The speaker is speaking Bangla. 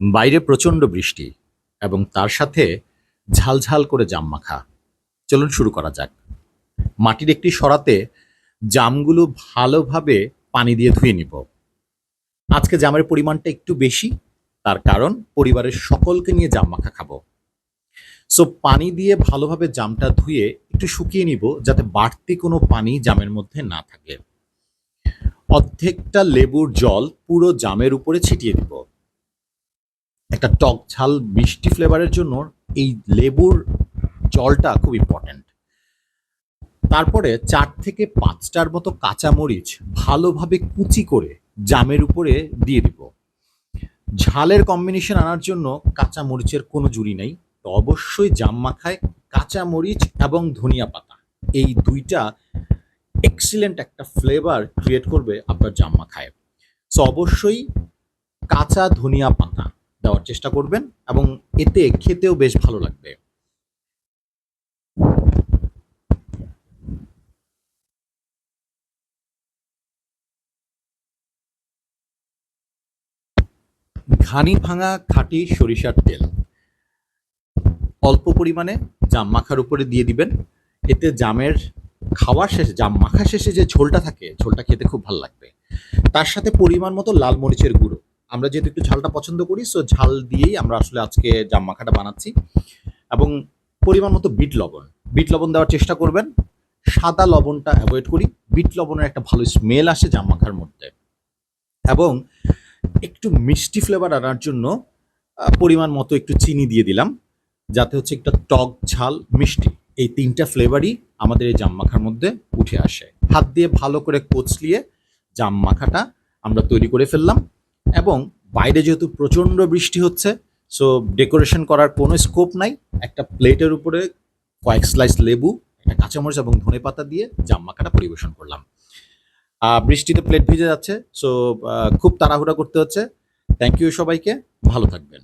বাইরে প্রচণ্ড বৃষ্টি এবং তার সাথে ঝালঝাল করে জাম মাখা। চলুন শুরু করা যাক। মাটির একটি সরাতে জামগুলো ভালোভাবে পানি দিয়ে ধুয়ে নিব। আজকে জামের পরিমাণটা একটু বেশি, তার কারণ পরিবারের সকলকে নিয়ে জাম মাখা খাবো। সো পানি দিয়ে ভালোভাবে জামটা ধুয়ে একটু শুকিয়ে নিব, যাতে বাড়তি কোনো পানি জামের মধ্যে না থাকে। অর্ধেকটা লেবুর জল পুরো জামের উপরে ছিটিয়ে দিব। একটা টক ঝাল মিষ্টি ফ্লেভারের জন্য এই লেবুর জলটা খুব ইম্পর্ট্যান্ট। তারপরে ৪ থেকে ৫টার মতো কাঁচামরিচ ভালোভাবে কুচি করে জামের উপরে দিয়ে দিব। ঝালের কম্বিনেশন আনার জন্য কাঁচামরিচের কোনো জুড়ি নেই। তো অবশ্যই জাম মাখায় কাঁচামরিচ এবং ধনিয়া পাতা, এই ২টা এক্সিলেন্ট একটা ফ্লেভার ক্রিয়েট করবে আপনার জাম মাখায়। সো অবশ্যই কাঁচা ধনিয়া পাতা দেওয়ার চেষ্টা করবেন এবং এতে খেতেও বেশ ভালো লাগবে। ঘানি ভাঙা খাঁটি সরিষার তেল অল্প পরিমাণে জাম মাখার উপরে দিয়ে দিবেন। এতে জামের খাওয়ার শেষে, জাম মাখা শেষে যে ঝোলটা থাকে, ঝোলটা খেতে খুব ভালো লাগবে। তার সাথে পরিমাণ মতো লাল মরিচের গুঁড়ো। আমরা যেহেতু একটু ঝালটা পছন্দ করি, সো ঝাল দিয়েই আমরা আসলে আজকে জাম মাখাটা বানাচ্ছি। এবং পরিমাণ মতো বিট লবণ, বিট লবণ দেওয়ার চেষ্টা করবেন। সাদা লবণটা অ্যাভয়েড করি। বিট লবণের একটা ভালো স্মেল আসে জাম মাখার মধ্যে। এবং একটু মিষ্টি ফ্লেভার আনার জন্য পরিমাণ মতো একটু চিনি দিয়ে দিলাম, যাতে হচ্ছে একটা টক ঝাল মিষ্টি, এই ৩টা ফ্লেভারই আমাদের এই জাম মাখার মধ্যে উঠে আসে। হাত দিয়ে ভালো করে কচলিয়ে জাম মাখাটা আমরা তৈরি করে ফেললাম। এবং বাইরে যেহেতু প্রচণ্ড বৃষ্টি হচ্ছে, সো ডেকোরেশন করার কোনো স্কোপ নাই। একটা প্লেটের উপরে কয়েক স্লাইস লেবু, একটা কাঁচামরিচ এবং ধনেপাতা দিয়ে জাম মাখাটা পরিবেশন করলাম। বৃষ্টিতে প্লেট ভিজে যাচ্ছে, সো খুব তাড়াহুড়া করতে হচ্ছে। থ্যাংক ইউ সবাইকে, ভালো থাকবেন।